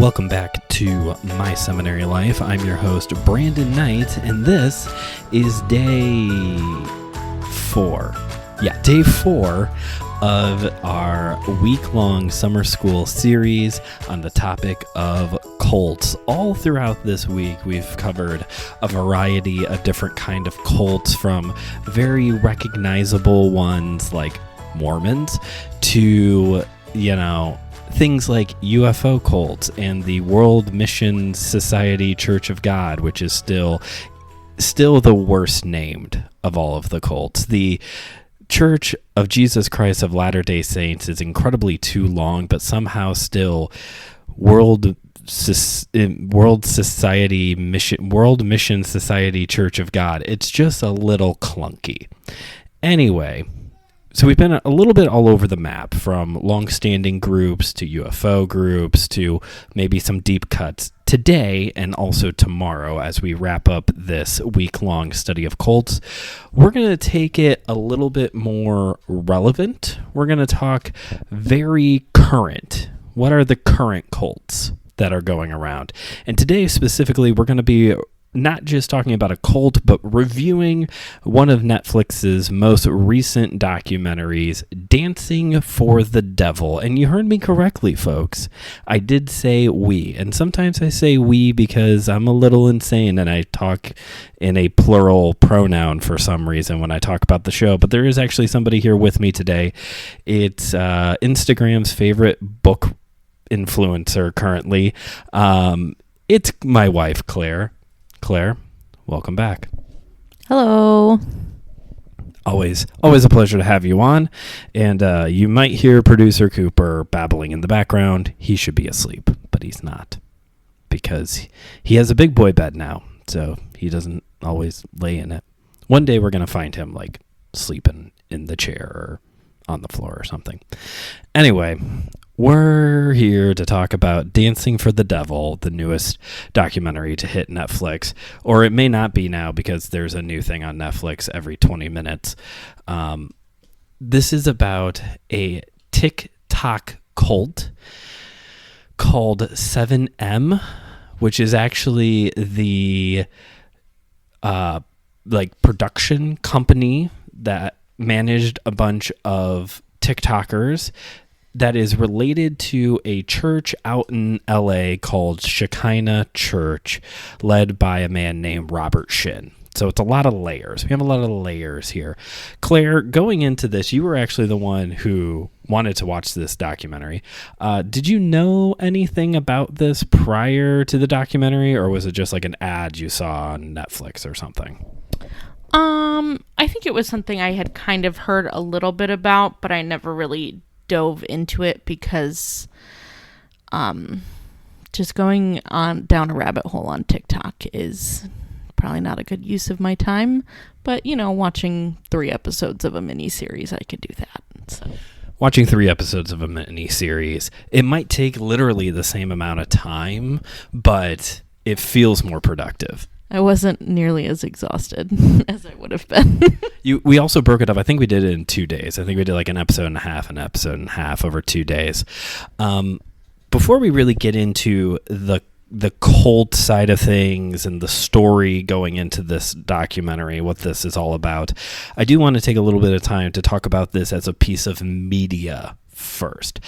Welcome back to My Seminary Life. I'm your host, Brandon Knight, and this is day 4. Day 4 of our week-long summer school series on the topic of cults. All throughout this week, we've covered a variety of different kind of cults, from very recognizable ones like Mormons to, things like UFO cults and the World Mission Society Church of God, which is still the worst named of all of the cults. The Church of Jesus Christ of Latter-day Saints is incredibly too long, but somehow still World Mission Society Church of God. It's just a little clunky. Anyway, so we've been a little bit all over the map, from long-standing groups to UFO groups to maybe some deep cuts today and also tomorrow. As we wrap up this week-long study of cults, we're going to take it a little bit more relevant. We're going to talk very current. What are the current cults that are going around? And today specifically, we're going to be not just talking about a cult, but reviewing one of Netflix's most recent documentaries, Dancing for the Devil. And you heard me correctly, folks. I did say we. And sometimes I say we because I'm a little insane and I talk in a plural pronoun for some reason when I talk about the show. But there is actually somebody here with me today. It's Instagram's favorite book influencer currently. It's my wife, Claire. Claire, welcome back. Hello. Always a pleasure to have you on. And you might hear producer Cooper babbling in the background. He should be asleep, but he's not, because he has a big boy bed now, so he doesn't always lay in it. One day we're going to find him sleeping in the chair or on the floor or something. Anyway, we're here to talk about Dancing for the Devil, the newest documentary to hit Netflix. Or it may not be now, because there's a new thing on Netflix every 20 minutes. This is about a TikTok cult called 7M, which is actually the production company that managed a bunch of TikTokers, that is related to a church out in LA called Shekinah Church, led by a man named Robert Shinn. So it's a lot of layers. We have a lot of layers here. Claire, going into this, you were actually the one who wanted to watch this documentary. Did you know anything about this prior to the documentary, or was it just like an ad you saw on Netflix or something? I think it was something I had kind of heard a little bit about, but I never really dove into it because just going on down a rabbit hole on TikTok is probably not a good use of my time. But, watching 3 episodes of a mini-series, I could do that. So, watching 3 episodes of a mini-series, it might take literally the same amount of time, but it feels more productive. I wasn't nearly as exhausted as I would have been. We also broke it up. I think we did it in 2 days. I think we did like an episode and a half over 2 days. Before we really get into the cult side of things and the story going into this documentary, what this is all about, I do want to take a little bit of time to talk about this as a piece of media first.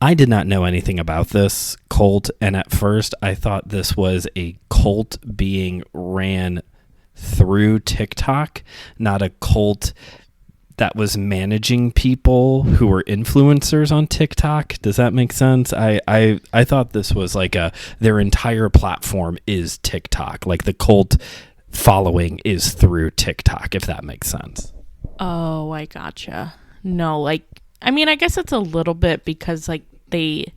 I did not know anything about this cult, and at first I thought this was a cult being ran through TikTok, not a cult that was managing people who were influencers on TikTok. Does that make sense? I thought this was like their entire platform is TikTok, like the cult following is through TikTok, if that makes sense. Oh, I gotcha. No, I guess it's a little bit, because they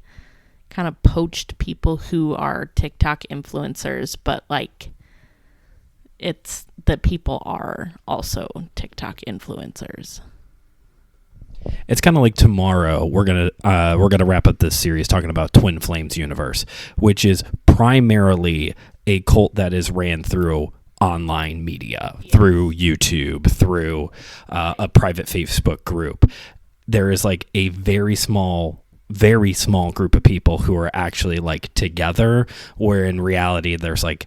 kind of poached people who are TikTok influencers, but it's that people are also TikTok influencers. It's kind of like tomorrow we're gonna wrap up this series talking about Twin Flames Universe, which is primarily a cult that is ran through online media, through YouTube, through a private Facebook group. There is like a very small very small group of people who are actually like together, where in reality there's like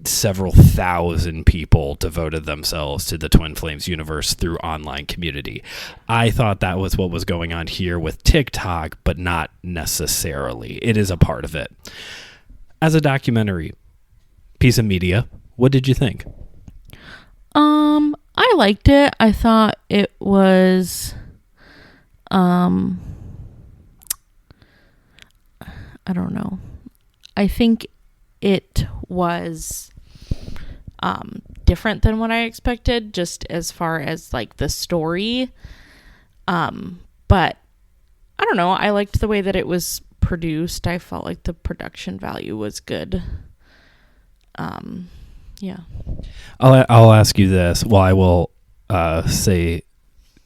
several thousand people devoted themselves to the Twin Flames universe through online community. I thought that was what was going on here with TikTok, but not necessarily. It is a part of it. As a documentary piece of media, what did you think? I liked it. I thought it was I don't know. I think it was different than what I expected, just as far as like the story. But I don't know. I liked the way that it was produced. I felt like the production value was good. Yeah. I'll ask you this. Well, I will say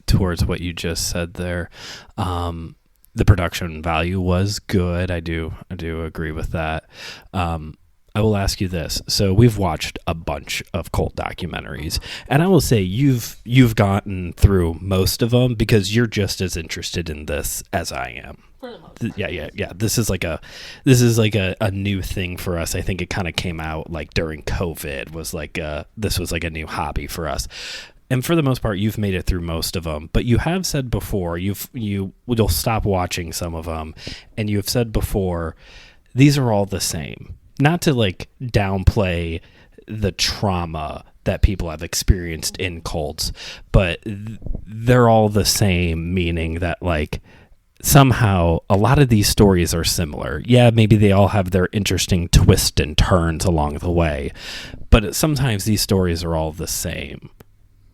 towards what you just said there. The production value was good. I do agree with that. I will ask you this. So we've watched a bunch of cult documentaries, and I will say you've gotten through most of them because you're just as interested in this as I am. For the most part. Yeah. This is like a new thing for us. I think it kind of came out like during COVID. This was like a new hobby for us. And for the most part, you've made it through most of them. But you have said before, you'll stop watching some of them, and you have said before, these are all the same. Not to like downplay the trauma that people have experienced in cults, but they're all the same, meaning that like somehow a lot of these stories are similar. Yeah, maybe they all have their interesting twists and turns along the way, but sometimes these stories are all the same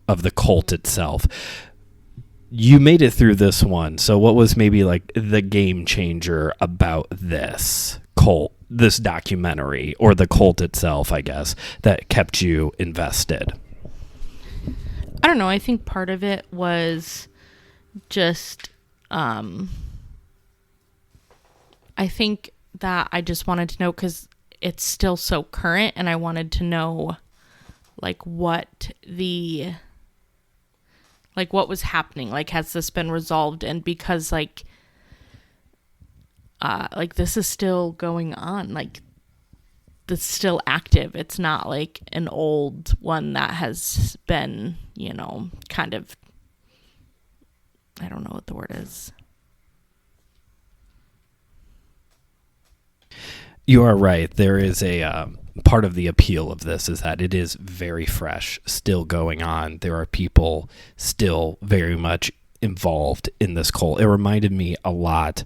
of the cult itself. You made it through this one, so what was maybe like the game changer about this documentary, or the cult itself, I guess, that kept you invested? I don't know. I think part of it was just, I think that I just wanted to know, because it's still so current, and I wanted to know like what was happening, like has this been resolved? And because like this is still going on, like this is still active. It's not like an old one that has been, kind of, I don't know what the word is. You are right. There is a part of the appeal of this is that it is very fresh, still going on. There are people still very much involved in this cult. It reminded me a lot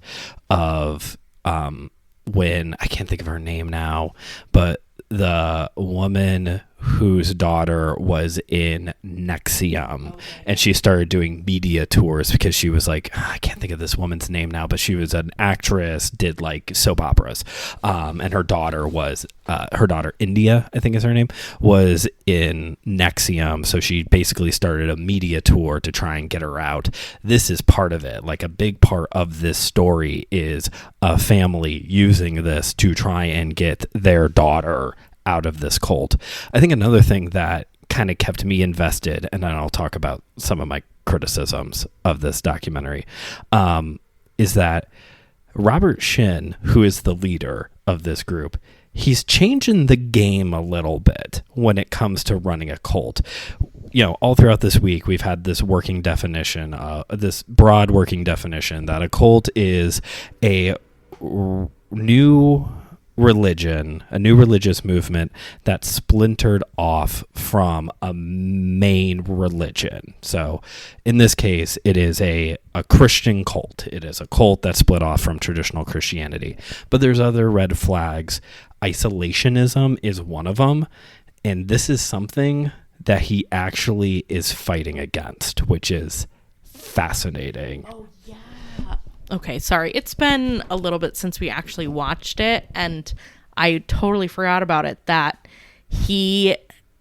of when, I can't think of her name now, but the woman whose daughter was in NXIVM, and she started doing media tours because she was like, I can't think of this woman's name now, but she was an actress, did like soap operas, and her daughter India, I think is her name, was in NXIVM, so she basically started a media tour to try and get her out. This is part of it. Like a big part of this story is a family using this to try and get their daughter out of this cult. I think another thing that kind of kept me invested, and then I'll talk about some of my criticisms of this documentary, is that Robert Shinn, who is the leader of this group, he's changing the game a little bit when it comes to running a cult. All throughout this week, we've had this working definition, this broad working definition that a cult is a new religion, a new religious movement that's splintered off from a main religion. So in this case, it is a Christian cult. It is a cult that's split off from traditional Christianity. But there's other red flags. Isolationism is one of them. And this is something that he actually is fighting against, which is fascinating. Oh, yeah. Okay, sorry. It's been a little bit since we actually watched it, and I totally forgot about it, that he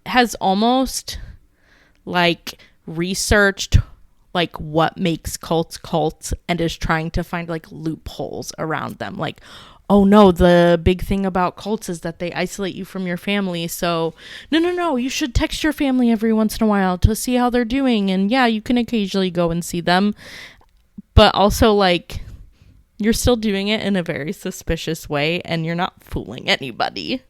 has almost like researched like what makes cults and is trying to find like loopholes around them. Like, oh no, the big thing about cults is that they isolate you from your family. So no, you should text your family every once in a while to see how they're doing. And yeah, you can occasionally go and see them. But also, like, You're still doing it in a very suspicious way, and you're not fooling anybody.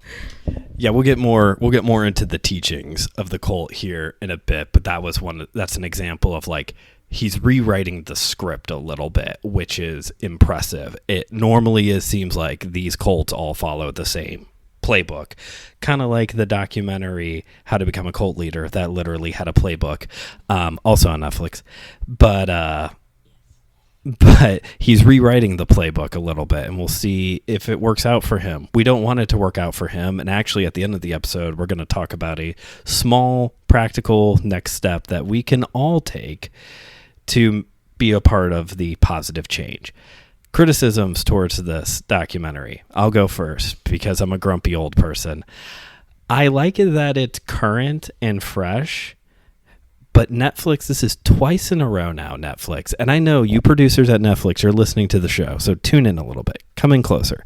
Yeah, we'll get more into the teachings of the cult here in a bit, but that's an example of like he's rewriting the script a little bit, which is impressive. It normally seems like these cults all follow the same playbook, kind of like the documentary How to Become a Cult Leader that literally had a playbook, also on Netflix, but he's rewriting the playbook a little bit, and we'll see if it works out for him. We don't want it to work out for him, and actually at the end of the episode we're going to talk about a small practical next step that we can all take to be a part of the positive change. Criticisms towards this documentary. I'll go first because I'm a grumpy old person. I like it that it's current and fresh, but Netflix, this is twice in a row now, Netflix. And I know you producers at Netflix, you're listening to the show, so tune in a little bit. Come in closer.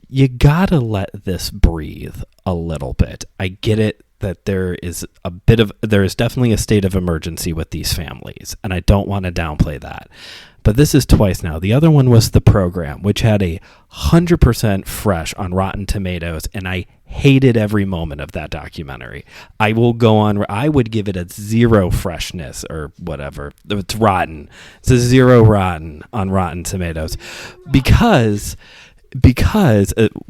You gotta let this breathe a little bit. I get it that there is definitely a state of emergency with these families, and I don't want to downplay that. But this is twice now. The other one was The Program, which had 100% fresh on Rotten Tomatoes, and I hated every moment of that documentary. I would give it a 0 freshness or whatever. It's rotten. It's a 0 rotten on Rotten Tomatoes because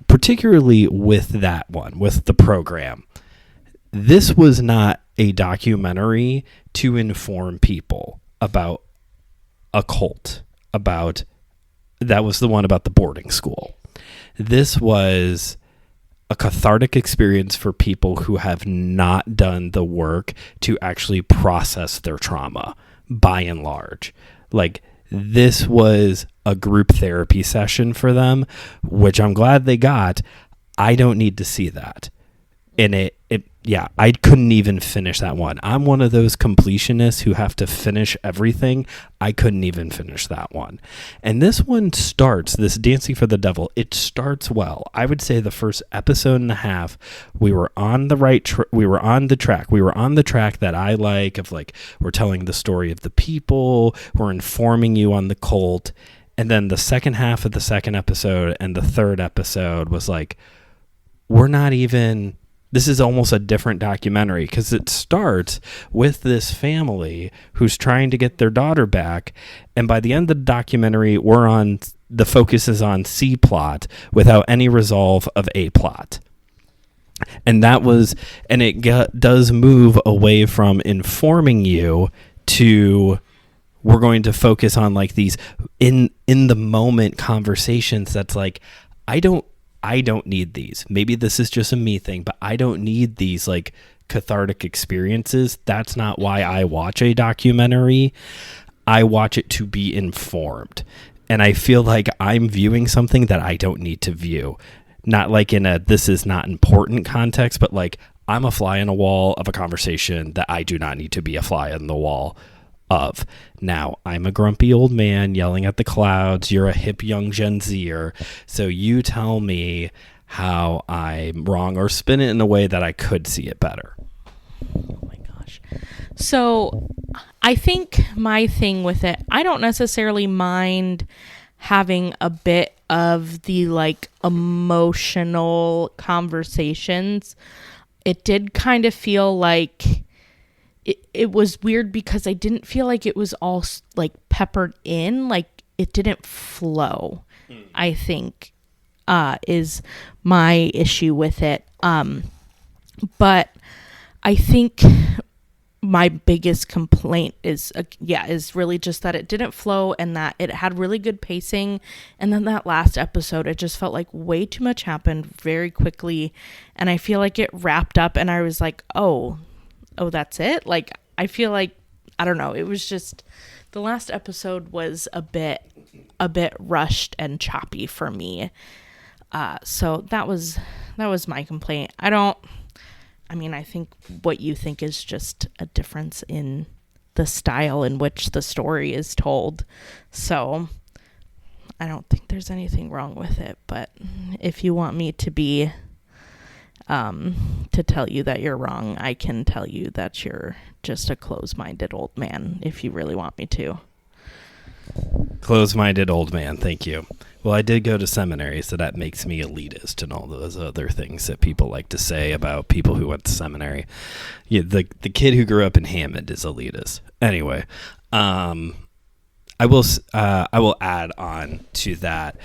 particularly with that one, with The Program, this was not a documentary to inform people about a cult, that was the one about the boarding school. This was a cathartic experience for people who have not done the work to actually process their trauma, by and large. Like, this was a group therapy session for them, which I'm glad they got. I don't need to see that. And I couldn't even finish that one. I'm one of those completionists who have to finish everything. I couldn't even finish that one. And this one starts, this Dancing for the Devil, it starts well. I would say the first episode and a half, we were on the track. We were on the track that I like, of like, we're telling the story of the people, we're informing you on the cult. And then the second half of the second episode and the third episode was like, this is almost a different documentary, because it starts with this family who's trying to get their daughter back. And by the end of the documentary, the focus is on C plot without any resolve of A plot. And it does move away from informing you to, we're going to focus on like these in the moment conversations. That's like, I don't need these. Maybe this is just a me thing, but I don't need these like cathartic experiences. That's not why I watch a documentary. I watch it to be informed. And I feel like I'm viewing something that I don't need to view. Not like in a this is not important context, but like I'm a fly in a wall of a conversation that I do not need to be a fly in the wall of. Now, I'm a grumpy old man yelling at the clouds. You're a hip young Gen Zer. So you tell me how I'm wrong, or spin it in a way that I could see it better. Oh my gosh. So I think my thing with it, I don't necessarily mind having a bit of the like emotional conversations. It did kind of feel like it was weird because I didn't feel like it was all like peppered in, like it didn't flow, I think, is my issue with it. But I think my biggest complaint is really just that it didn't flow, and that it had really good pacing. And then that last episode, it just felt like way too much happened very quickly. And I feel like it wrapped up and I was like, oh, that's it. Like, I feel like, I don't know. It was just, the last episode was a bit rushed and choppy for me. So that was my complaint. I think what you think is just a difference in the style in which the story is told. So I don't think there's anything wrong with it. But if you want me to be, to tell you that you're wrong, I can tell you that you're just a close-minded old man if you really want me to. Close-minded old man. Thank you. Well, I did go to seminary, so that makes me elitist and all those other things that people like to say about people who went to seminary. Yeah, the kid who grew up in Hammond is elitist. Anyway, I will add on to that.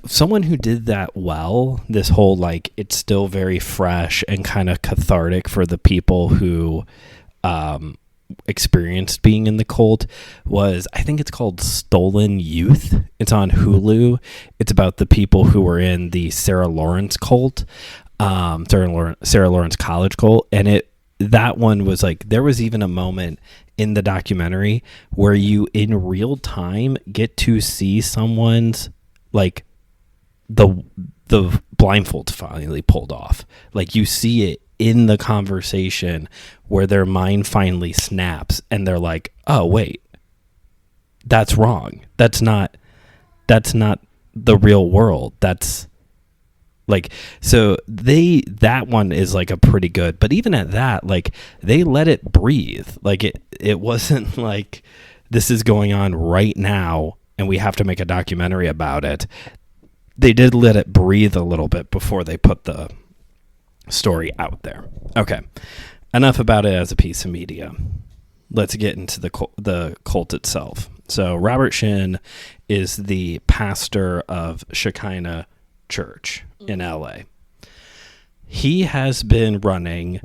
Someone who did that well, this whole like it's still very fresh and kind of cathartic for the people who experienced being in the cult was, I think it's called Stolen Youth. It's on Hulu. It's about the people who were in the Sarah Lawrence cult, Sarah Lawrence college cult, and that one was like, there was even a moment in the documentary where you in real time get to see someone's like the blindfold finally pulled off. Like you see it in the conversation where their mind finally snaps and they're like, oh wait, that's wrong. That's not the real world. That's like, so that one is like a pretty good, but even at that, like they let it breathe. Like it wasn't like this is going on right now and we have to make a documentary about it. They did let it breathe a little bit before they put the story out there. Okay, enough about it as a piece of media. Let's get into the cult itself. So Robert Shinn is the pastor of Shekinah Church in LA. He has been running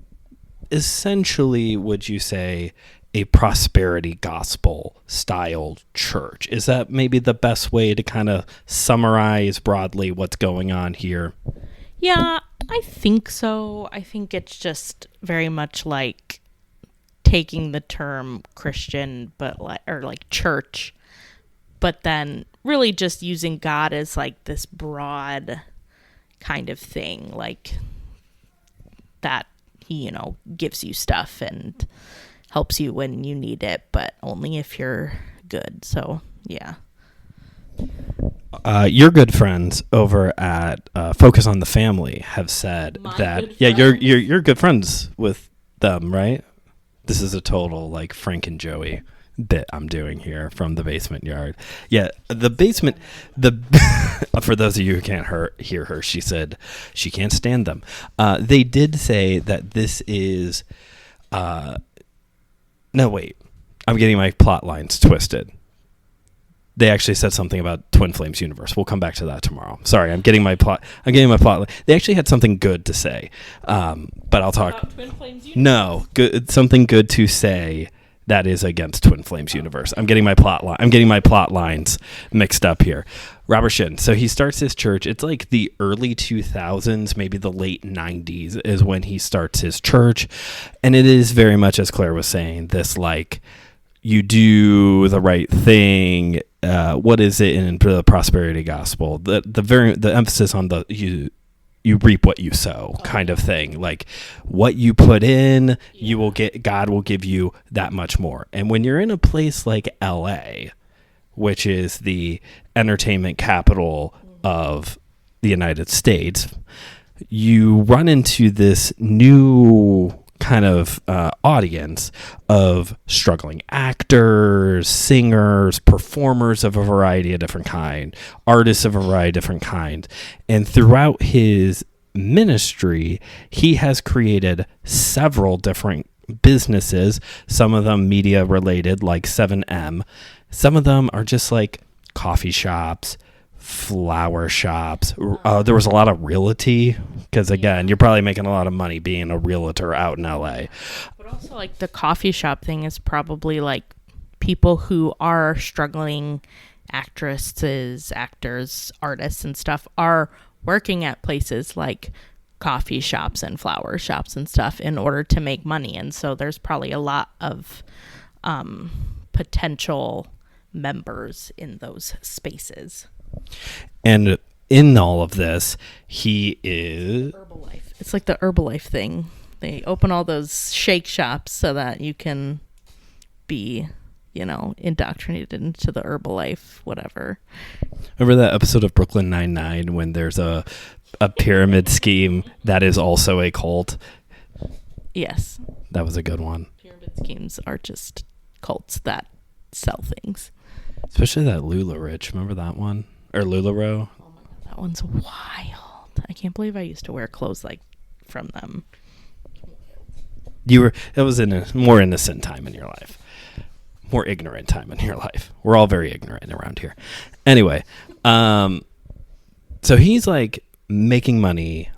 essentially, would you say, a prosperity gospel style church. Is that maybe the best way to kind of summarize broadly what's going on here? Yeah, I think so. I think it's just very much like taking the term Christian, but like church, but then really just using God as like this broad kind of thing, like that he, gives you stuff and helps you when you need it, but only if you're good. So, yeah. Your good friends over at Focus on the Family have said that, yeah, you're good friends with them, right? This is a total like Frank and Joey bit I'm doing here from the basement yard. Yeah, the basement. For those of you who can't hear her, she said she can't stand them. They did say that this is. No, wait. I'm getting my plot lines twisted. They actually said something about Twin Flames universe. We'll come back to that tomorrow. Sorry, I'm getting my plot. They actually had something good to say, but I'll talk. About Twin Flames universe? No, good. Something good to say that is against Twin Flames universe. I'm getting my plot lines mixed up here. Robert Shinn. So he starts his church. It's like the early 2000s, maybe the late 90s is when he starts his church. And it is very much, as Claire was saying, this like, you do the right thing. What is it in the prosperity gospel? The emphasis on the you reap what you sow kind of thing. Like what you put in, you will get. God will give you that much more. And when you're in a place like LA, which is the entertainment capital of the United States, you run into this new kind of audience of struggling actors, singers, performers of a variety of different kind, artists of a variety of different kind. And throughout his ministry, he has created several different businesses, some of them media related like 7M. Some of them are just like coffee shops, flower shops. There was a lot of realty because, again, you're probably making a lot of money being a realtor out in LA. But also, like, the coffee shop thing is probably like people who are struggling actresses, actors, artists, and stuff are working at places like coffee shops and flower shops and stuff in order to make money. And so there's probably a lot of potential members in those spaces. And in all of this, he is Herbalife. It's like the Herbalife thing. They open all those shake shops so that you can be, indoctrinated into the Herbalife, whatever. Remember that episode of Brooklyn Nine-Nine when there's a pyramid scheme that is also a cult? Yes. That was a good one. Pyramid schemes are just cults that sell things. Especially that LuLaRich. Remember that one? Or LuLaRoe? Oh my God, that one's wild. I can't believe I used to wear clothes like from them. It was in a more innocent time in your life. More ignorant time in your life. We're all very ignorant around here. Anyway, so he's like making money,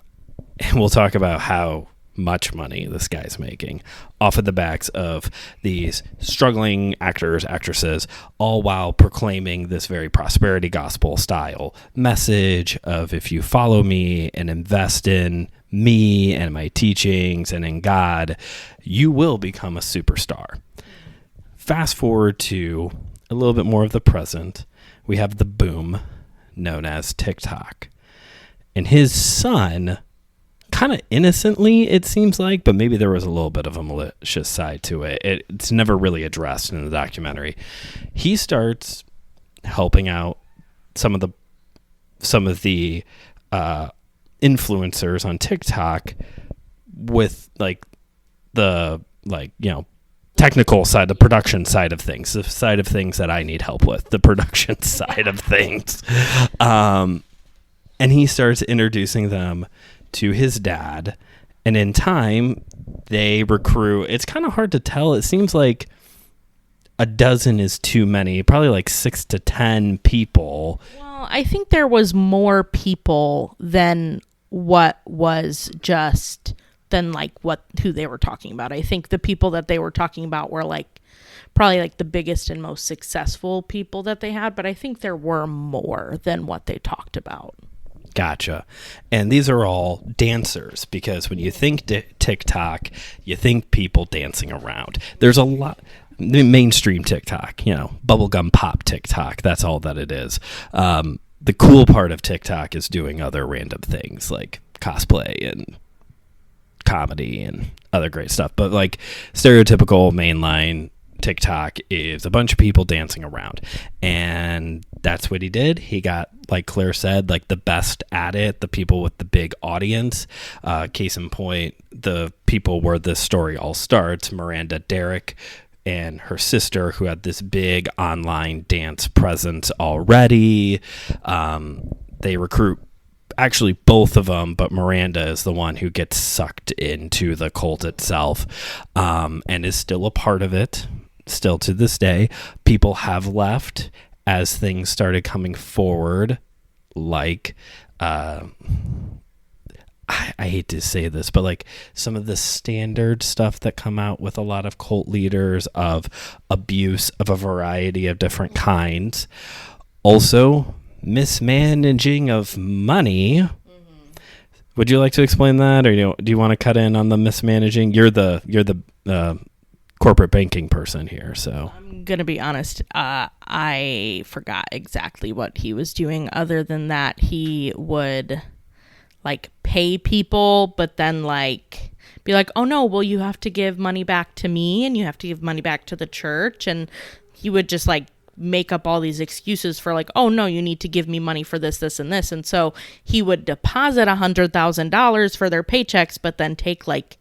and we'll talk about how much money this guy's making off of the backs of these struggling actors, actresses, all while proclaiming this very prosperity gospel style message of, if you follow me and invest in me and my teachings and in God, you will become a superstar. Fast forward to a little bit more of the present. We have the boom known as TikTok. And his son, kind of innocently, it seems like, but maybe there was a little bit of a malicious side to it. It's never really addressed in the documentary. He starts helping out some of the influencers on TikTok with the technical side, the production side of things, the side of things that I need help with, the production side of things. And he starts introducing them to his dad, and in time they recruit. It's kind of hard to tell. It seems like a dozen is too many, probably like 6 to 10 people. Well, I think there was more people than what was just than like who they were talking about. I think the people that they were talking about were like probably like the biggest and most successful people that they had, but I think there were more than what they talked about. Gotcha. And these are all dancers, because when you think TikTok, you think people dancing around. There's a lot. Mainstream TikTok, bubblegum pop TikTok. That's all that it is. The cool part of TikTok is doing other random things like cosplay and comedy and other great stuff. But like stereotypical mainline TikTok is a bunch of people dancing around, and that's what he did. He got, like Claire said, like the best at it, the people with the big audience. Case in point, the people where this story all starts, Miranda Derrick and her sister, who had this big online dance presence already. They recruit actually both of them, but Miranda is the one who gets sucked into the cult itself, and is still a part of it. Still to this day, people have left as things started coming forward, like I hate to say this, but like some of the standard stuff that come out with a lot of cult leaders of abuse of a variety of different kinds. Also, mismanaging of money. Mm-hmm. Would you like to explain that, or do you want to cut in on the mismanaging? You're the corporate banking person here, so I'm gonna be honest. I forgot exactly what he was doing. Other than that, he would like pay people, but then like be like, "Oh no, well you have to give money back to me, and you have to give money back to the church," and he would just like make up all these excuses for like, "Oh no, you need to give me money for this, this, and this," and so he would deposit $100,000 for their paychecks, but then take like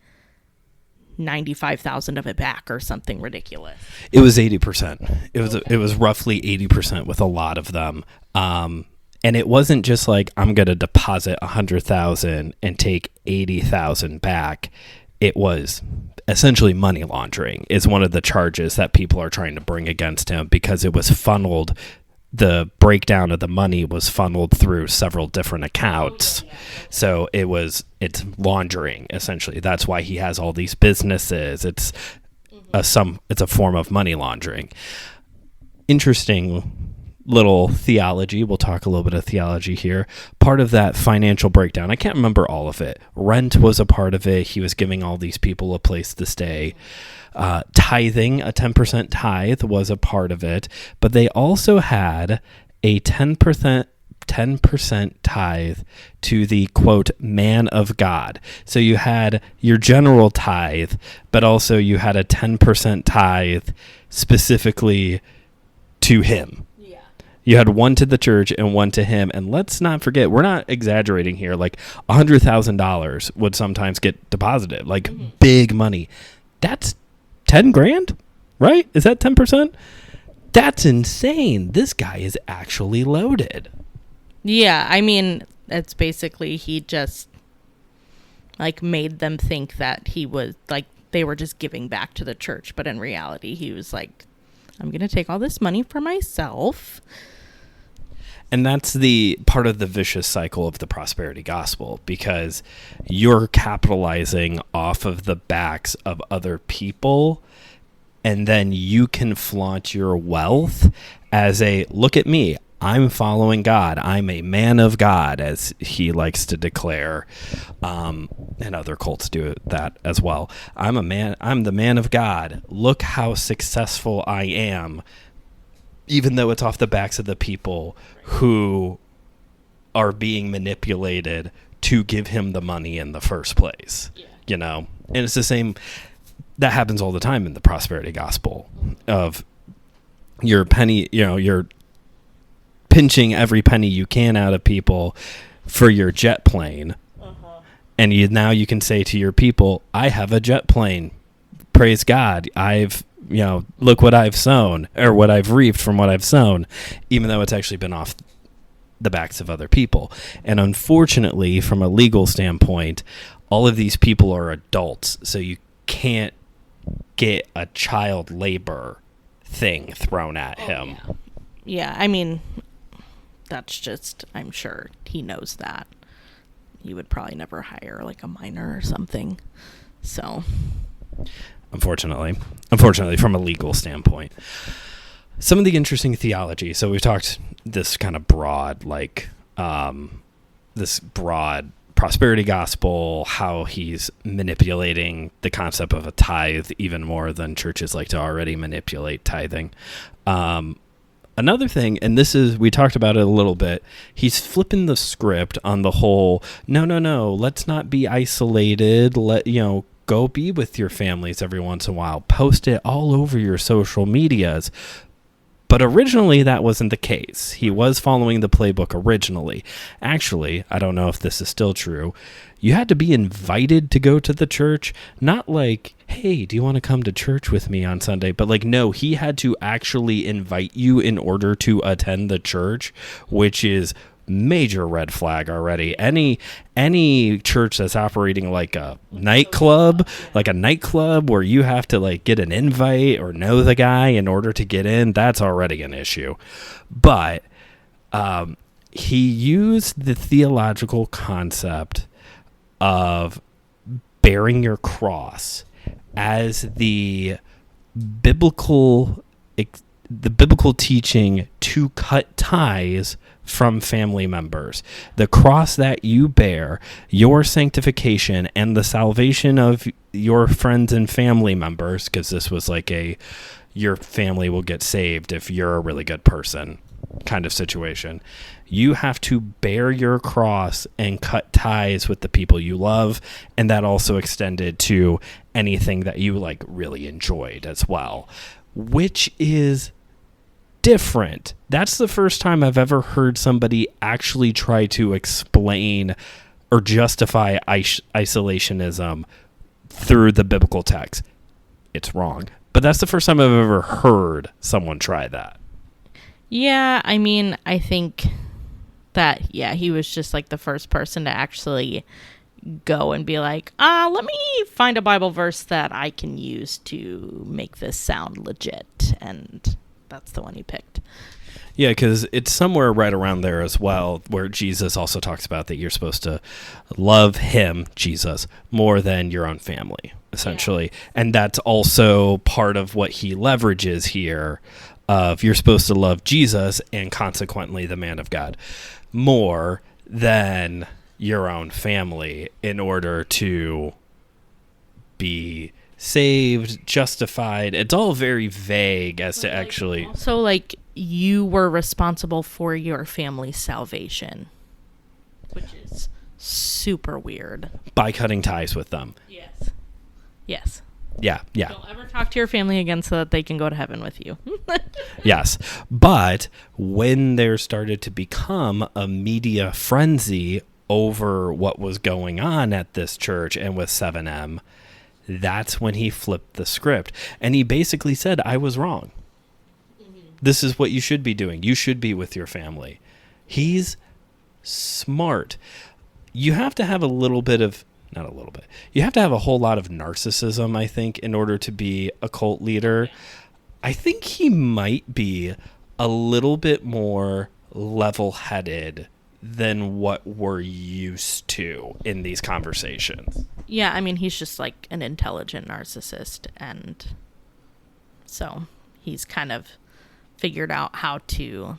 95,000 of it back or something ridiculous. It was 80%. It was roughly 80% with a lot of them. And it wasn't just like, I'm going to deposit 100,000 and take 80,000 back. It was essentially money laundering is one of the charges that people are trying to bring against him, because it was funneled. The breakdown of the money was funneled through several different accounts. So it's laundering, essentially. That's why he has all these businesses. It's a form of money laundering. Interesting little theology. We'll talk a little bit of theology here. Part of that financial breakdown, I can't remember all of it. Rent was a part of it. He was giving all these people a place to stay. Tithing, a 10% tithe was a part of it, but they also had a 10% tithe to the quote man of God. So you had your general tithe, but also you had a 10% tithe specifically to him. Yeah. You had one to the church and one to him. And let's not forget, we're not exaggerating here. Like $100,000 would sometimes get deposited, like big money. That's 10 grand, right? Is that 10%? That's insane. This guy is actually loaded. Yeah, I mean, it's basically he just like made them think that he was like they were just giving back to the church, but in reality he was like, I'm going to take all this money for myself. And that's the part of the vicious cycle of the prosperity gospel, because you're capitalizing off of the backs of other people, and then you can flaunt your wealth as a, look at me, I'm following God. I'm a man of God, as he likes to declare. And other cults do that as well. I'm the man of God. Look how successful I am, even though it's off the backs of the people who are being manipulated to give him the money in the first place. Yeah. You know? And it's the same. That happens all the time in the prosperity gospel of your penny, you're pinching every penny you can out of people for your jet plane. Uh-huh. And now you can say to your people, I have a jet plane. Praise God. Look what I've sown, or what I've reaped from what I've sown, even though it's actually been off the backs of other people. And unfortunately, from a legal standpoint, all of these people are adults, so you can't get a child labor thing thrown at him. Yeah, I mean, that's just, I'm sure he knows that. He would probably never hire like a minor or something. So, unfortunately, from a legal standpoint. Some of the interesting theology. So we've talked this kind of broad, this broad prosperity gospel, how he's manipulating the concept of a tithe even more than churches like to already manipulate tithing. Another thing, and we talked about it a little bit, he's flipping the script on the whole, no, let's not be isolated. Go be with your families every once in a while. Post it all over your social medias. But originally, that wasn't the case. He was following the playbook originally. Actually, I don't know if this is still true. You had to be invited to go to the church. Not like, hey, do you want to come to church with me on Sunday? But no, he had to actually invite you in order to attend the church, which is major red flag already. Any church that's operating like a nightclub where you have to get an invite or know the guy in order to get in, that's already an issue. But he used the theological concept of bearing your cross as the biblical teaching to cut ties from family members. The cross that you bear, your sanctification, and the salvation of your friends and family members, because this was your family will get saved if you're a really good person kind of situation. You have to bear your cross and cut ties with the people you love, and that also extended to anything that you really enjoyed as well, which is different. That's the first time I've ever heard somebody actually try to explain or justify isolationism through the biblical text. It's wrong, but that's the first time I've ever heard someone try that. Yeah, I mean, I think that, he was just the first person to actually go and be like, let me find a Bible verse that I can use to make this sound legit. And that's the one he picked. Yeah, because it's somewhere right around there as well, where Jesus also talks about that you're supposed to love him, Jesus, more than your own family, essentially. Yeah. And that's also part of what he leverages here, of you're supposed to love Jesus and consequently the man of God more than your own family in order to be saved, justified. It's all very vague as to actually. Also, you were responsible for your family's salvation, which is super weird. By cutting ties with them. Yes. Yeah. Don't ever talk to your family again so that they can go to heaven with you. Yes. But when there started to become a media frenzy over what was going on at this church and with 7M, that's when he flipped the script. And he basically said, I was wrong. Mm-hmm. This is what you should be doing. You should be with your family. He's smart. You have to have a little bit of, not a little bit, you have to have a whole lot of narcissism, I think, in order to be a cult leader. I think he might be a little bit more level-headed than what we're used to in these conversations. Yeah, I mean, he's just like an intelligent narcissist, and so he's kind of figured out how to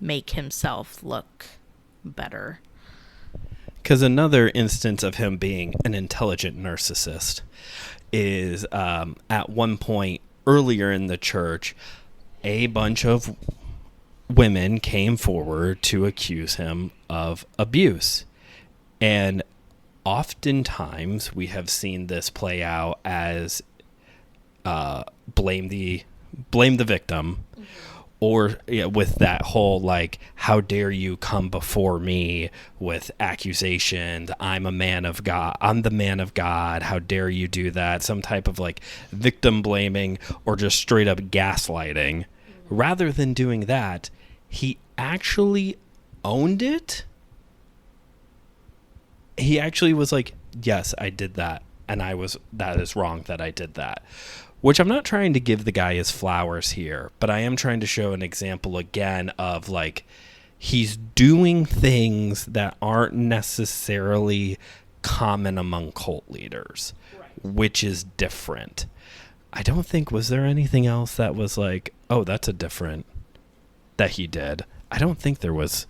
make himself look better. Because another instance of him being an intelligent narcissist is at one point earlier in the church, a bunch of women came forward to accuse him of abuse. And oftentimes we have seen this play out as blame the victim, or with that whole like, how dare you come before me with accusations, I'm a man of God, I'm the man of God, how dare you do that, some type of like victim blaming or just straight up gaslighting. Rather than doing that, he actually owned it. He actually was like, yes, I did that, and that is wrong that I did that. Which I'm not trying to give the guy his flowers here, but I am trying to show an example again of like, he's doing things that aren't necessarily common among cult leaders, right, which is different. I don't think, was there anything else that was like, oh, that's a different that he did? I don't think there was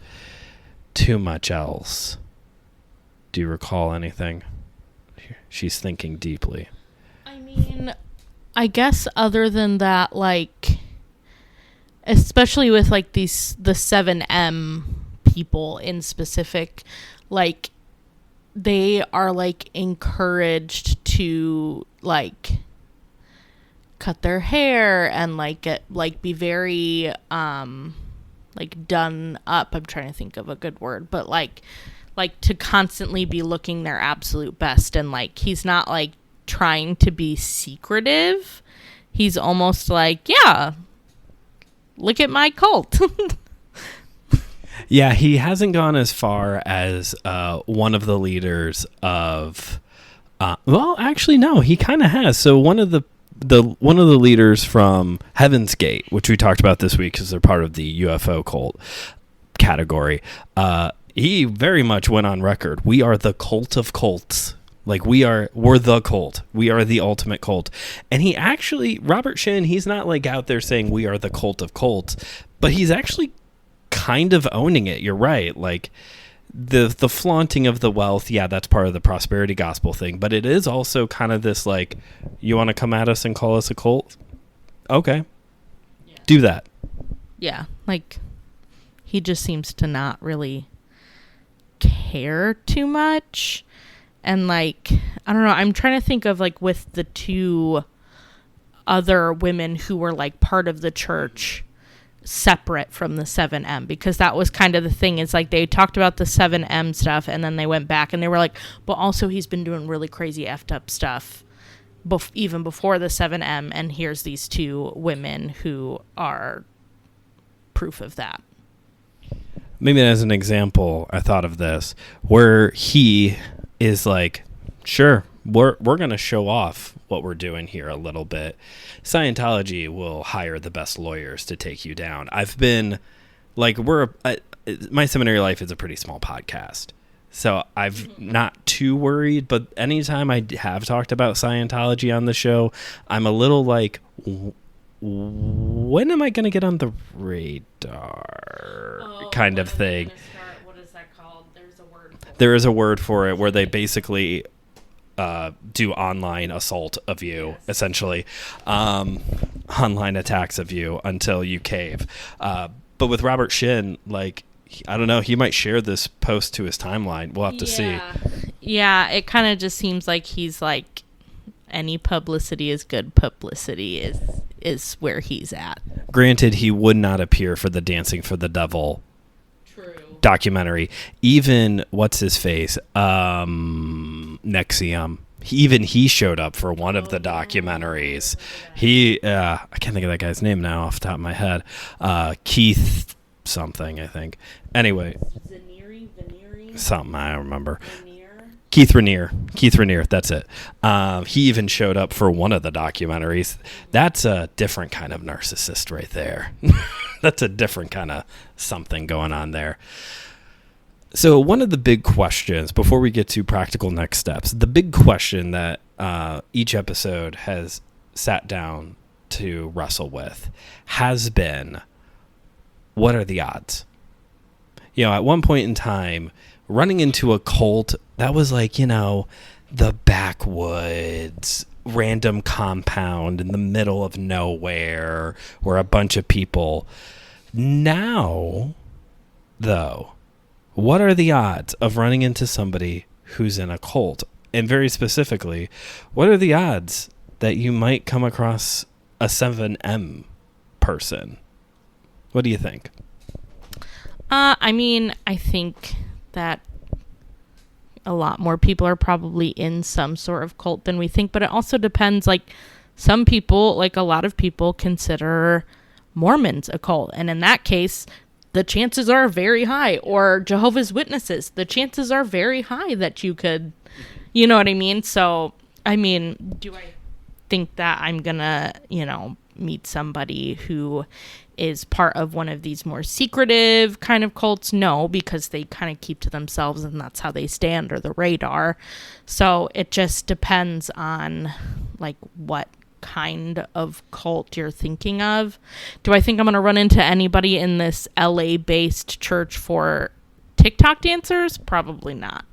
too much else. Do you recall anything? She's thinking deeply. I mean, I guess other than that, like, especially with like the 7M people in specific, like, they are like encouraged to like cut their hair and like get like be very like done up. I'm trying to think of a good word, but like to constantly be looking their absolute best. And like, he's not like trying to be secretive. He's almost like, yeah, look at my cult. Yeah, he hasn't gone as far as one of the leaders of well, actually no, he kind of has. So one of the leaders from Heaven's Gate, which we talked about this week because they're part of the UFO cult category, he very much went on record. We are the cult of cults. Like, we're the cult. We are the ultimate cult. And he actually, Robert Shinn, he's not like out there saying we are the cult of cults, but he's actually kind of owning it. You're right. Like, the flaunting of the wealth, yeah, that's part of the prosperity gospel thing, but it is also kind of this like, you want to come at us and call us a cult? Okay. Yeah. Do that. Yeah. Like, he just seems to not really care too much. And like, I don't know, I'm trying to think of like with the two other women who were like part of the church separate from the 7M, because that was kind of the thing. It's like they talked about the 7M stuff and then they went back and they were like, but also he's been doing really crazy effed up stuff even before the 7M, and here's these two women who are proof of that. Maybe as an example, I thought of this, where he is like, sure, we're going to show off what we're doing here a little bit. Scientology will hire the best lawyers to take you down. I've been like, my seminary life is a pretty small podcast, so I've not too worried, but anytime I have talked about Scientology on the show, I'm a little like, when am I going to get on the radar kind of thing? What is that called? There's a word for it. There is a word for it where they basically do online assault of you, yes, essentially. Online attacks of you until you cave. But with Robert Shinn, like, I don't know, he might share this post to his timeline. We'll have to see. Yeah, it kind of just seems like he's like, any publicity is good publicity is where he's at. Granted, he would not appear for the Dancing for the Devil documentary. Even what's his face, NXIVM, He showed up for one of the documentaries. I can't think of that guy's name now off the top of my head. Keith something, I think. Anyway, something I don't remember. Keith Raniere, that's it. He even showed up for one of the documentaries. That's a different kind of narcissist right there. That's a different kind of something going on there. So one of the big questions, before we get to practical next steps, the big question that each episode has sat down to wrestle with has been, what are the odds? At one point in time, running into a cult, that was like, the backwoods, random compound in the middle of nowhere where a bunch of people. Now, though, what are the odds of running into somebody who's in a cult? And very specifically, what are the odds that you might come across a 7M person? What do you think? I think that a lot more people are probably in some sort of cult than we think, but it also depends. Like, some people, like a lot of people, consider Mormons a cult, and in that case, the chances are very high. Or Jehovah's Witnesses, the chances are very high that you could, you know what I mean? So, do I think that I'm gonna, meet somebody who is part of one of these more secretive kind of cults? No, because they kind of keep to themselves and that's how they stay under the radar. So it just depends on like what kind of cult you're thinking of. Do I think I'm going to run into anybody in this LA based church for TikTok dancers? Probably not.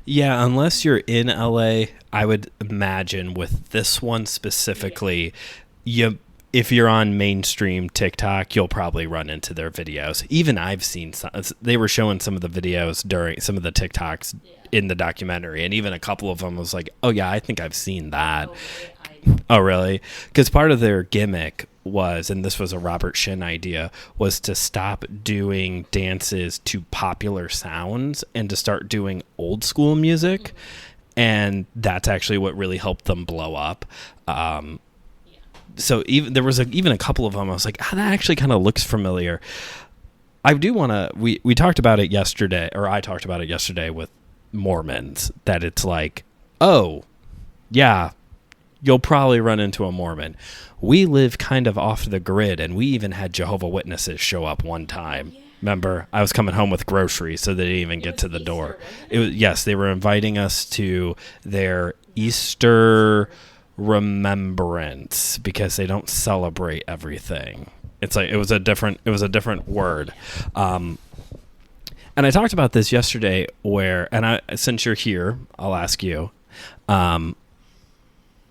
Yeah, unless you're in LA, I would imagine with this one specifically, if you're on mainstream TikTok, you'll probably run into their videos. Even I've seen some. They were showing some of the videos during some of the TikToks in the documentary, and even a couple of them was like, oh yeah, I think I've seen that. Oh, really? Because part of their gimmick was, and this was a Robert Shinn idea, was to stop doing dances to popular sounds and to start doing old school music. And that's actually what really helped them blow up. So even there was even a couple of them, I was like, that actually kind of looks familiar. I do want to, we talked about it yesterday, or I talked about it yesterday with Mormons, that it's like, oh, yeah, you'll probably run into a Mormon. We live kind of off the grid, and we even had Jehovah's Witnesses show up one time. Yeah. Remember, I was coming home with groceries, so they didn't even get to the door. It was, yes, they were inviting us to their Easter remembrance because they don't celebrate everything. It's like it was a different word. And I talked about this yesterday since you're here, I'll ask you.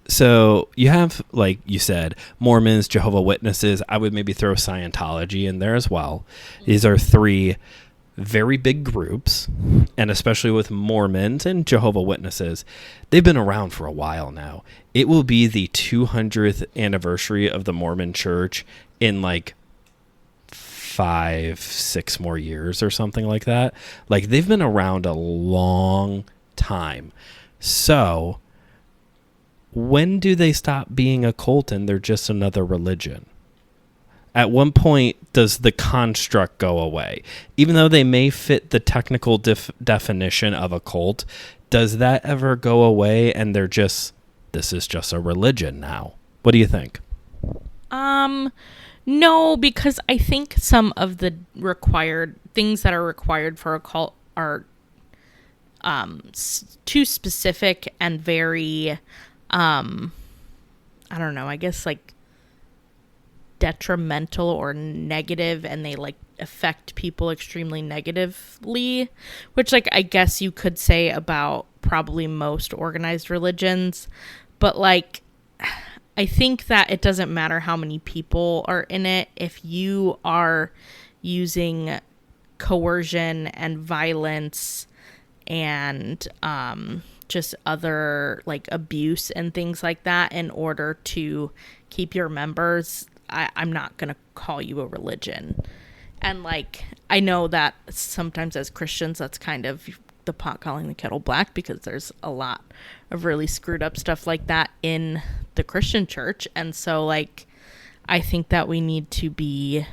So you have, like you said, Mormons, Jehovah's Witnesses. I would maybe throw Scientology in there as well. These are three very big groups, and especially with Mormons and Jehovah's Witnesses, they've been around for a while now. It will be the 200th anniversary of the Mormon Church in like 5-6 more years or something like that. Like, they've been around a long time. So when do they stop being a cult and they're just another religion? At one point, does the construct go away? Even though they may fit the technical definition of a cult, does that ever go away and they're just, this is just a religion now? What do you think? No, because I think some of the required things that are required for a cult are too specific and very, I don't know, I guess like detrimental or negative, and they like affect people extremely negatively, which like I guess you could say about probably most organized religions. But like, I think that it doesn't matter how many people are in it. If you are using coercion and violence and just other like abuse and things like that in order to keep your members, I'm not going to call you a religion. And like, I know that sometimes as Christians, that's kind of the pot calling the kettle black, because there's a lot of really screwed up stuff like that in the Christian church. And so, like, I think that we need to be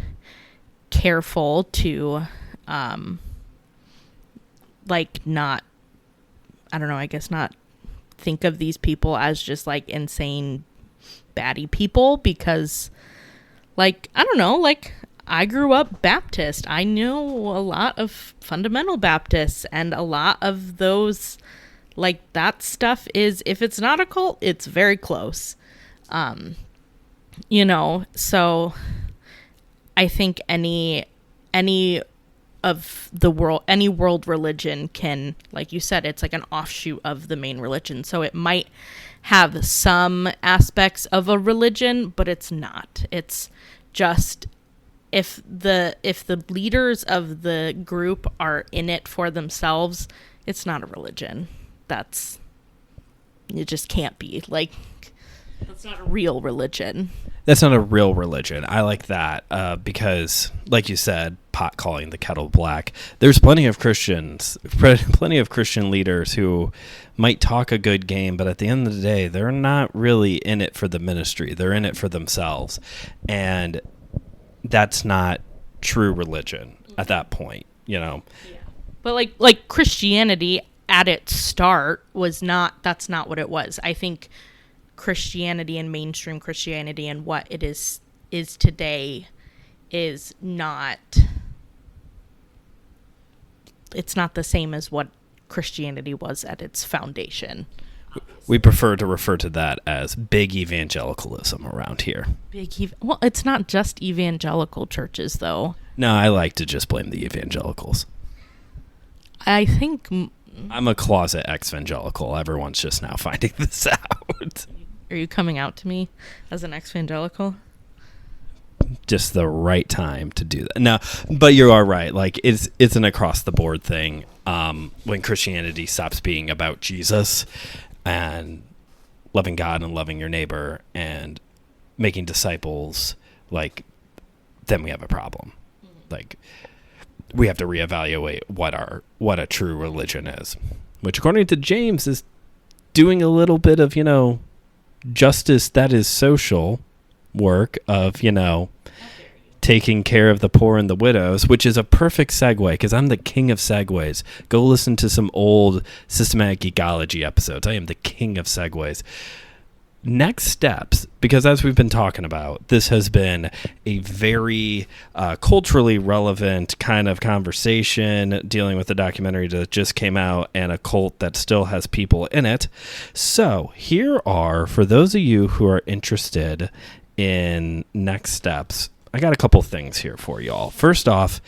careful to, like, not, I don't know, I guess not think of these people as just, like, insane baddie people, because, like, I don't know, like, I grew up Baptist. I know a lot of fundamental Baptists, and a lot of those, like, that stuff is, if it's not a cult, it's very close. You know, so I think any of the world, any world religion can, like you said, it's like an offshoot of the main religion. So it might have some aspects of a religion, but it's not. It's just, if the leaders of the group are in it for themselves, it's not a religion. It just can't be. Like, that's not a real religion. That's not a real religion. I like that because, like you said, pot calling the kettle black. There's plenty of Christian leaders who might talk a good game, but at the end of the day, they're not really in it for the ministry. They're in it for themselves. And that's not true religion at that point, you know. Yeah. But like Christianity at its start that's not what it was. I think Christianity and mainstream Christianity and what it is today is not, it's not the same as what Christianity was at its foundation. We prefer to refer to that as big evangelicalism around here. Well, it's not just evangelical churches, though. No, I like to just blame the evangelicals. I think I'm a closet ex-evangelical. Everyone's just now finding this out. Are you coming out to me as an ex-evangelical? Just the right time to do that. No, but you are right. Like, it's an across-the-board thing. When Christianity stops being about Jesus and loving God and loving your neighbor and making disciples, like, then we have a problem. Like, we have to reevaluate what a true religion is, which, according to James, is doing a little bit of, justice that is social work of, taking care of the poor and the widows, which is a perfect segue, because I'm the king of segues. Go listen to some old systematic geekology episodes. I am the king of segues. Next steps, because as we've been talking about, this has been a very culturally relevant kind of conversation dealing with the documentary that just came out and a cult that still has people in it. So here are, for those of you who are interested in next steps, I got a couple things here for y'all. First off,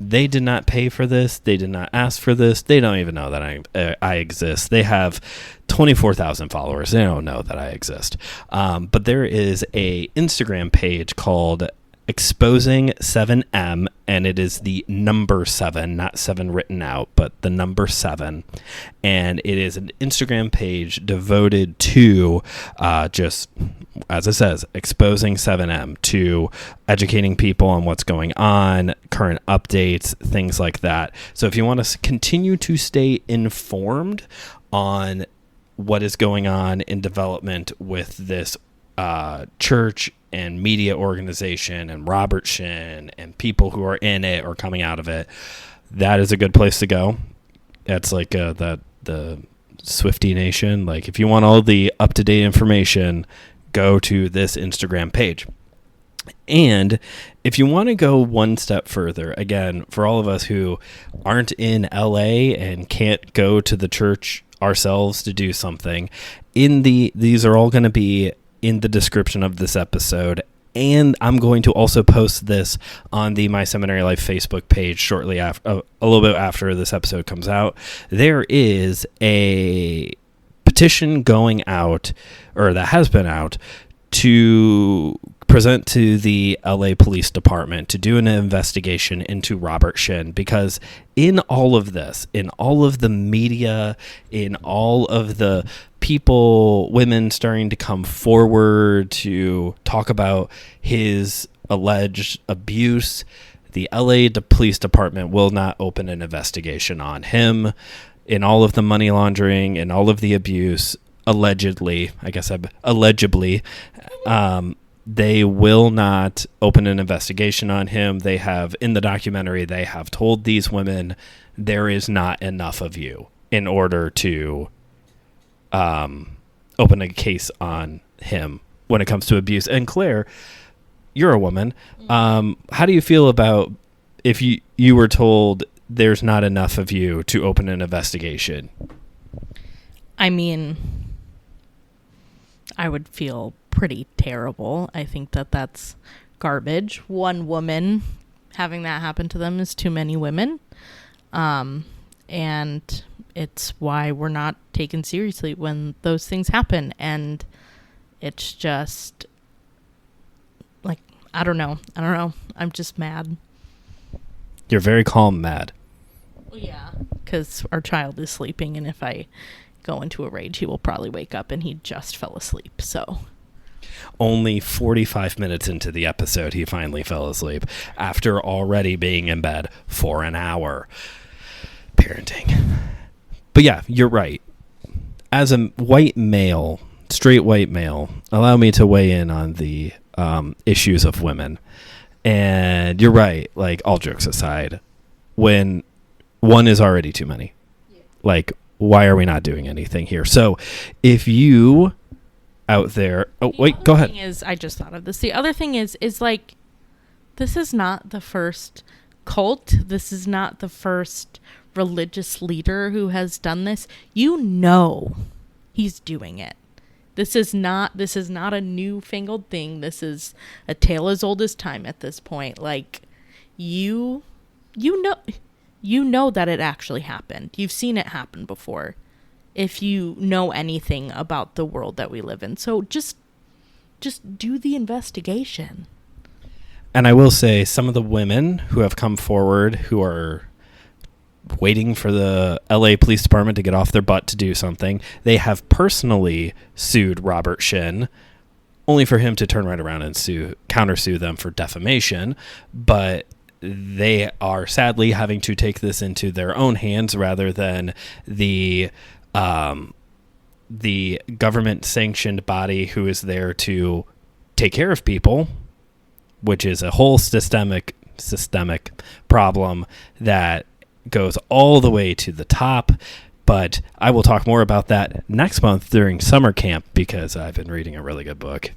they did not pay for this. They did not ask for this. They don't even know that I exist. They have 24,000 followers. They don't know that I exist. But there is a Instagram page called Exposing 7M, and it is the number 7, not 7 written out, but the number 7. And it is an Instagram page devoted to just, as it says, Exposing 7M, to educating people on what's going on, current updates, things like that. So if you want to continue to stay informed on what is going on in development with this church and media organization and Robert Shinn and people who are in it or coming out of it, that is a good place to go. That's like the Swiftie Nation. Like, if you want all the up-to-date information, go to this Instagram page. And if you want to go one step further, again, for all of us who aren't in LA and can't go to the church ourselves to do something, these are all going to be in the description of this episode, and I'm going to also post this on the My Seminary Life Facebook page shortly after, a little bit after this episode comes out. There is a petition going out, or that has been out, to present to the LA Police Department to do an investigation into Robert Shinn, because in all of this, in all of the media, in all of the people, women starting to come forward to talk about his alleged abuse, the LA Police Department will not open an investigation on him. in all of the money laundering and all of the abuse, allegedly, they will not open an investigation on him. They have, in the documentary, they have told these women, there is not enough of you in order to open a case on him when it comes to abuse. And Claire, you're a woman. How do you feel about if you were told there's not enough of you to open an investigation? I mean, I would feel pretty terrible. I think that's garbage. One woman having that happen to them is too many women. And it's why we're not taken seriously when those things happen. And it's just like, I don't know. I'm just mad. You're very calm mad. Well, yeah, because our child is sleeping, and if I go into a rage, he will probably wake up, and he just fell asleep. So only 45 minutes into the episode, he finally fell asleep after already being in bed for an hour. Parenting. But yeah, you're right. As a white male, straight white male, allow me to weigh in on the issues of women. And you're right, like, all jokes aside, when one is already too many, like, why are we not doing anything here? So if you out there, go ahead. I just thought of this. The other thing is like, this is not the first cult. This is not the first religious leader who has done this. You know, he's doing it. This is not a newfangled thing. This is a tale as old as time at this point. Like, you know that it actually happened. You've seen it happen before, if you know anything about the world that we live in. So just do the investigation. And I will say, some of the women who have come forward who are waiting for the LA Police Department to get off their butt to do something, they have personally sued Robert Shinn, only for him to turn right around and countersue them for defamation. But they are sadly having to take this into their own hands rather than the government-sanctioned body who is there to take care of people, which is a whole systemic problem that goes all the way to the top. But I will talk more about that next month during summer camp, because I've been reading a really good book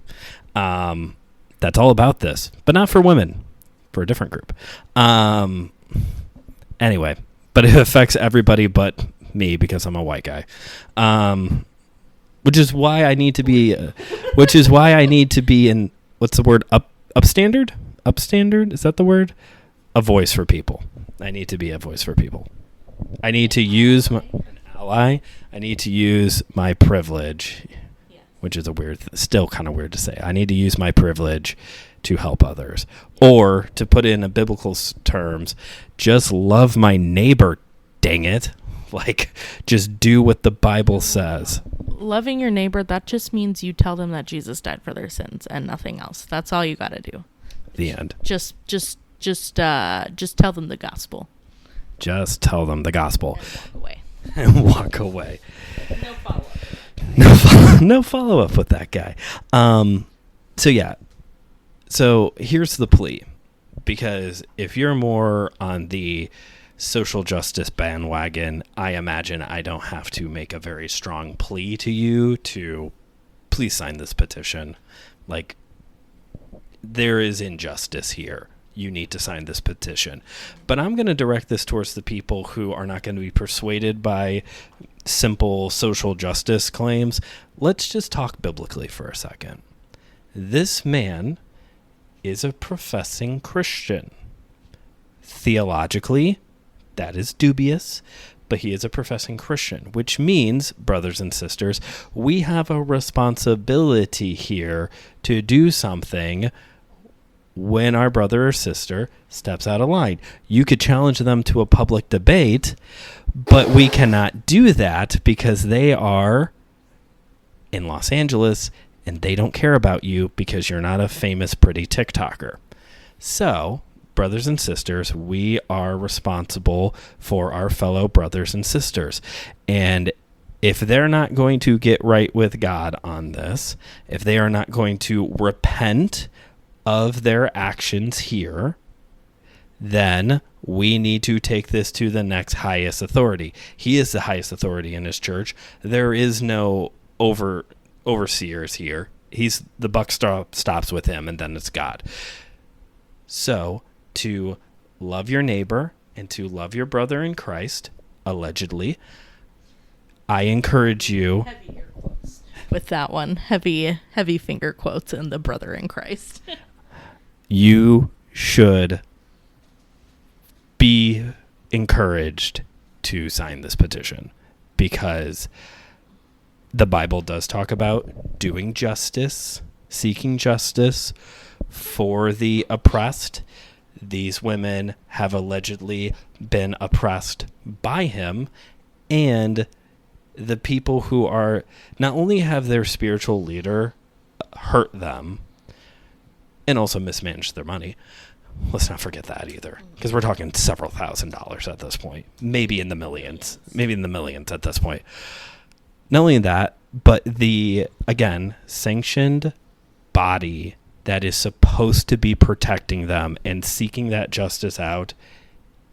that's all about this, but not for women, for a different group. Anyway, but it affects everybody but me, because I'm a white guy, which is why I need to be in, what's the word, upstandard, is that the word? A voice for people. I need to be a voice for people. I need to use an ally. I need to use my privilege, which is still kind of weird to say. I need to use my privilege to help others. Or, to put it in a biblical terms, just love my neighbor, dang it. Like, just do what the Bible says. Loving your neighbor, that just means you tell them that Jesus died for their sins and nothing else. That's all you got to do. The end. Just tell them the gospel. Just tell them the gospel. And walk away. No follow-up. No follow-up with that guy. So here's the plea. Because if you're more on the social justice bandwagon, I imagine I don't have to make a very strong plea to you to please sign this petition. Like, there is injustice here. You need to sign this petition. But I'm going to direct this towards the people who are not going to be persuaded by simple social justice claims. Let's just talk biblically for a second. This man is a professing Christian. Theologically, that is dubious, but he is a professing Christian, which means, brothers and sisters, we have a responsibility here to do something when our brother or sister steps out of line. You could challenge them to a public debate, but we cannot do that because they are in Los Angeles and they don't care about you because you're not a famous, pretty TikToker. So brothers and sisters, we are responsible for our fellow brothers and sisters. And if they're not going to get right with God on this, if they are not going to repent of their actions here, then we need to take this to the next highest authority. He is the highest authority in his church. There is no overseers here. The buck stops with him, and then it's God. So to love your neighbor and to love your brother in Christ, allegedly, I encourage you. Heavy air quotes with that one. Heavy finger quotes in the brother in Christ. You should be encouraged to sign this petition, because the Bible does talk about doing justice, seeking justice for the oppressed. These women have allegedly been oppressed by him, and the people who are not only have their spiritual leader hurt them and also mismanage their money. Let's not forget that either, because we're talking several $1,000s at this point, maybe in the millions at this point. Not only that, but the, again, sanctioned body that is supposed to be protecting them and seeking that justice out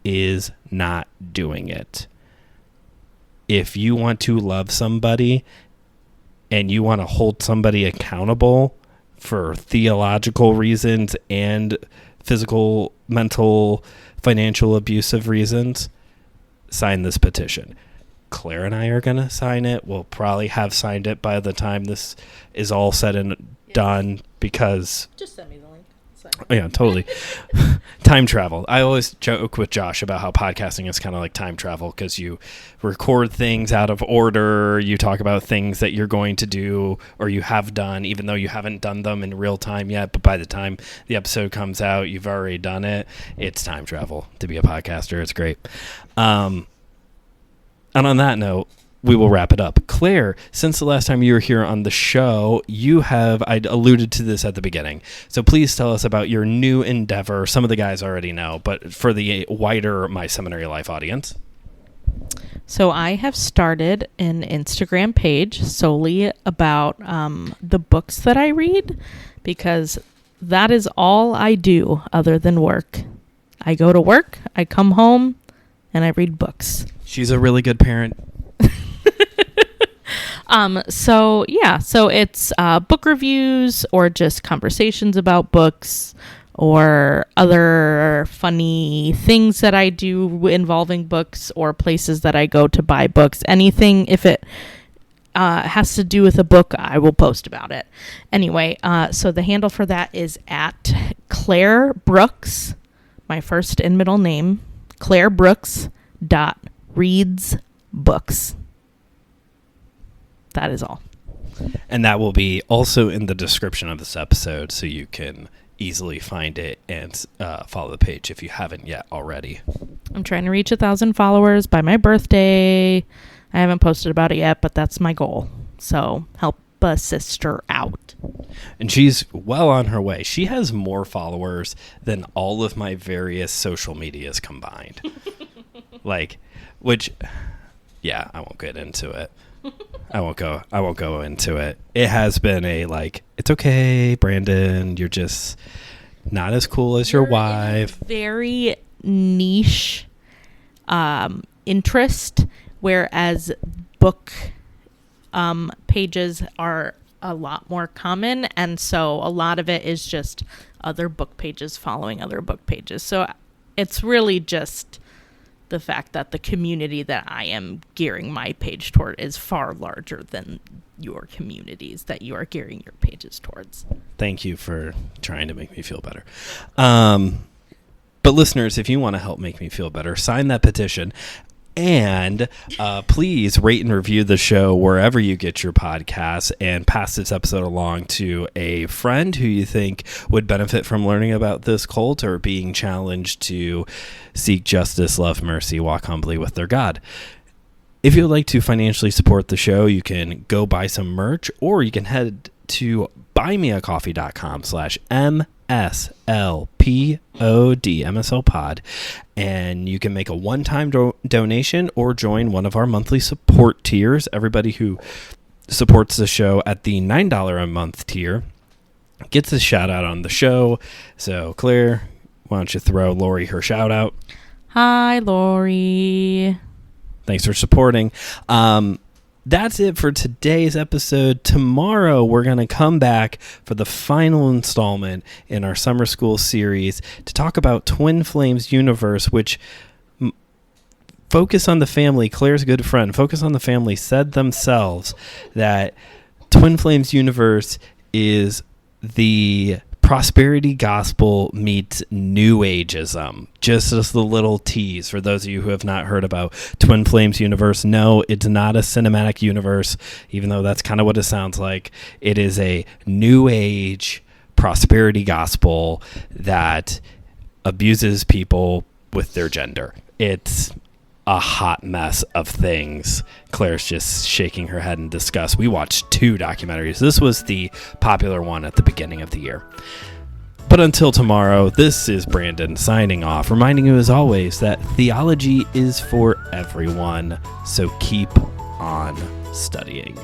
is not doing it. If you want to love somebody and you want to hold somebody accountable for theological reasons and physical, mental, financial, abusive reasons, sign this petition. Claire and I are going to sign it. We'll probably have signed it by the time this is all said and done, because... Just send me the link. Yeah, totally. Time travel. I always joke with Josh about how podcasting is kind of like time travel, because you record things out of order. You talk about things that you're going to do or you have done, even though you haven't done them in real time yet. But by the time the episode comes out, you've already done it. It's time travel to be a podcaster. It's great. And on that note, we will wrap it up. Claire, since the last time you were here on the show, I alluded to this at the beginning. So please tell us about your new endeavor. Some of the guys already know, but for the wider My Seminary Life audience. So I have started an Instagram page solely about the books that I read, because that is all I do other than work. I go to work, I come home, and I read books. She's a really good parent. So it's book reviews or just conversations about books or other funny things that I do involving books or places that I go to buy books. Anything, if it has to do with a book, I will post about it. Anyway, so the handle for that is at Claire Brooks, my first and middle name, clairebrooks.readsbooks. That is all. And that will be also in the description of this episode, so you can easily find it and follow the page if you haven't yet already. I'm trying to reach 1,000 followers by my birthday. I haven't posted about it yet, but that's my goal. So help a sister out. And she's well on her way. She has more followers than all of my various social medias combined. I won't get into it. I won't go into it. It has been it's okay, Brandon, you're just not as cool as your wife. Very niche interest, whereas book pages are a lot more common, and so a lot of it is just other book pages following other book pages. So it's really just the fact that the community that I am gearing my page toward is far larger than your communities that you are gearing your pages towards. Thank you for trying to make me feel better. But listeners, if you want to help make me feel better, sign that petition. And please rate and review the show wherever you get your podcasts, and pass this episode along to a friend who you think would benefit from learning about this cult or being challenged to seek justice, love mercy, walk humbly with their God. If you would like to financially support the show, you can go buy some merch, or you can head to buymeacoffee.com/MFFT MSLPOD Pod, and you can make a one-time donation or join one of our monthly support tiers. Everybody who supports the show at the $9 a month tier gets a shout out on the show. So Claire, why don't you throw Lori her shout out? Hi, Lori. Thanks for supporting. That's it for today's episode. Tomorrow, we're going to come back for the final installment in our summer school series to talk about Twin Flames Universe, which Focus on the Family, Claire's good friend, Focus on the Family said themselves that Twin Flames Universe is the prosperity gospel meets new ageism. Just as the little tease for those of you who have not heard about Twin Flames Universe. No, it's not a cinematic universe, even though that's kind of what it sounds like. It is a new age prosperity gospel that abuses people with their gender. It's a hot mess of things. Claire's just shaking her head in disgust. We watched 2 documentaries. This was the popular one at the beginning of the year. But until tomorrow, this is Brandon signing off, reminding you as always that theology is for everyone, so keep on studying.